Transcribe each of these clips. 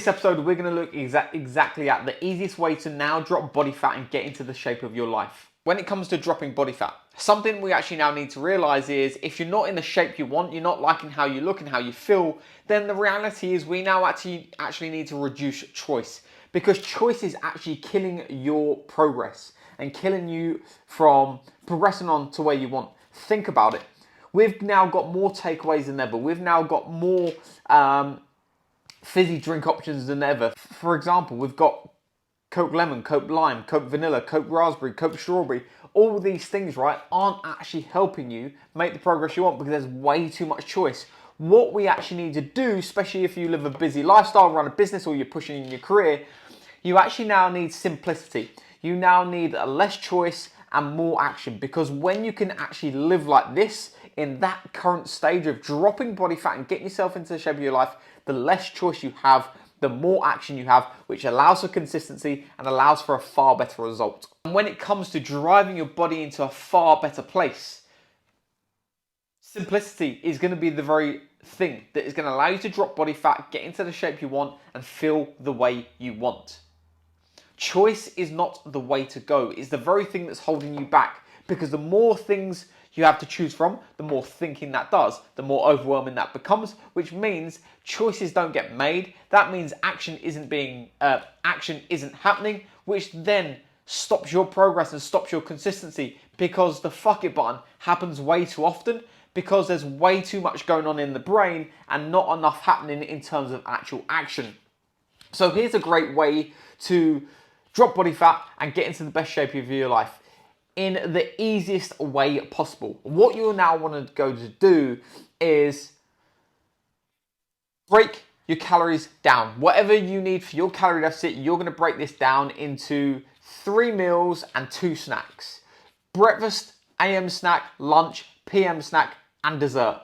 This episode, we're going to look exactly at the easiest way to now drop body fat and get into the shape of your life. When it comes to dropping body fat, something we actually now need to realize is if you're not in the shape you want, you're not liking how you look and how you feel, then the reality is we now actually need to reduce choice, because choice is actually killing your progress and killing you from progressing on to where you want. Think about it. We've now got more takeaways than ever. We've now got more fizzy drink options than ever. For example, we've got Coke Lemon, Coke Lime, Coke Vanilla, Coke Raspberry, Coke Strawberry. All these things, right, aren't actually helping you make the progress you want because there's way too much choice. What we actually need to do, especially if you live a busy lifestyle, run a business, or you're pushing in your career, you actually now need simplicity. You now need less choice and more action, because when you can actually live like this in that current stage of dropping body fat and getting yourself into the shape of your life, the less choice you have, the more action you have, which allows for consistency and allows for a far better result. And when it comes to driving your body into a far better place, simplicity is going to be the very thing that is going to allow you to drop body fat, get into the shape you want, and feel the way you want. Choice is not the way to go. It's the very thing that's holding you back, because the more things you have to choose from, the more thinking that does, the more overwhelming that becomes, which means choices don't get made. That means action isn't happening, which then stops your progress and stops your consistency, because the fuck it button happens way too often, because there's way too much going on in the brain and not enough happening in terms of actual action. So here's a great way to drop body fat and get into the best shape of your life in the easiest way possible. What you'll now want to go to do is break your calories down. Whatever you need for your calorie deficit, you're going to break this down into 3 meals and 2 snacks. Breakfast, AM snack, lunch, PM snack, and dessert.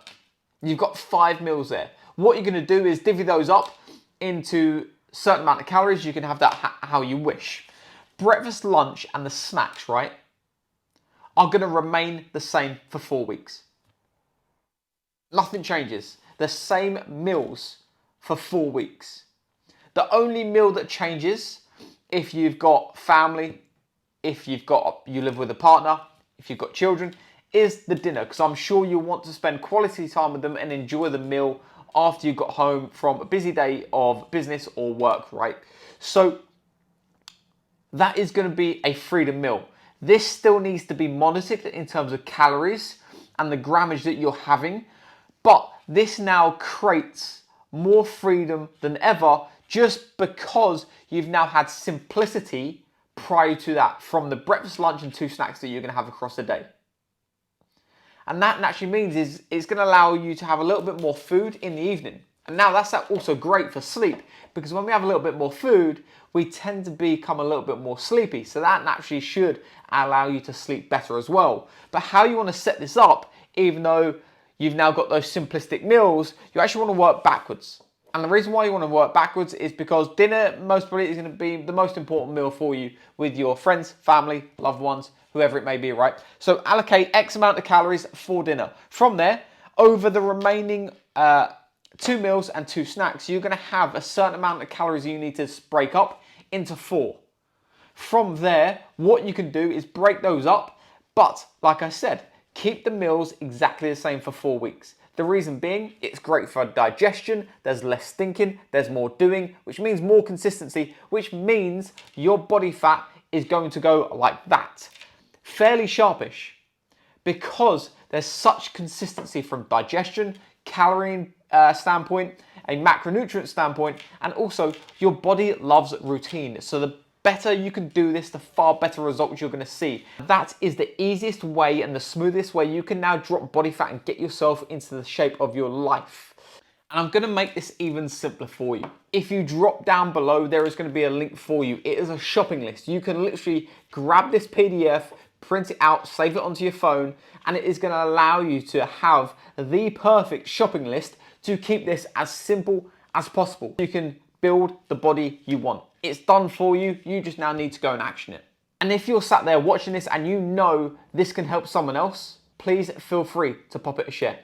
You've got 5 meals there. What you're going to do is divvy those up into a certain amount of calories. You can have that how you wish. Breakfast, lunch, and the snacks, right, are going to remain the same for 4 weeks. Nothing changes. The same meals for 4 weeks. The only meal that changes, if you've got family, if you live with a partner, if you've got children, is the dinner, because I'm sure you'll want to spend quality time with them and enjoy the meal after you got home from a busy day of business or work, right? So that is going to be a freedom meal. This still needs to be monitored in terms of calories and the grammage that you're having, but this now creates more freedom than ever, just because you've now had simplicity prior to that from the breakfast, lunch, and 2 snacks that you're going to have across the day. And that naturally means it's going to allow you to have a little bit more food in the evening. And now that's also great for sleep, because when we have a little bit more food, we tend to become a little bit more sleepy. So that naturally should allow you to sleep better as well. But how you want to set this up, even though you've now got those simplistic meals, you actually want to work backwards. And the reason why you want to work backwards is because dinner most probably is going to be the most important meal for you with your friends, family, loved ones, whoever it may be, right? So allocate X amount of calories for dinner. From there, over the remaining 2 meals and 2 snacks, you're going to have a certain amount of calories you need to break up into 4. From there, what you can do is break those up, but like I said, keep the meals exactly the same for 4 weeks. The reason being, it's great for digestion, there's less thinking, there's more doing, which means more consistency, which means your body fat is going to go like that. Fairly sharpish, because there's such consistency from digestion, calorie standpoint, a macronutrient standpoint, and also your body loves routine. So the better you can do this, the far better results you're going to see. That is the easiest way and the smoothest way you can now drop body fat and get yourself into the shape of your life. And I'm going to make this even simpler for you. If you drop down below, there is going to be a link for you. It is a shopping list. You can literally grab this PDF, print it out, save it onto your phone, and it is going to allow you to have the perfect shopping list to keep this as simple as possible. You can build the body you want. It's done for you. You just now need to go and action it. And if you're sat there watching this and you know this can help someone else, please feel free to pop it a share.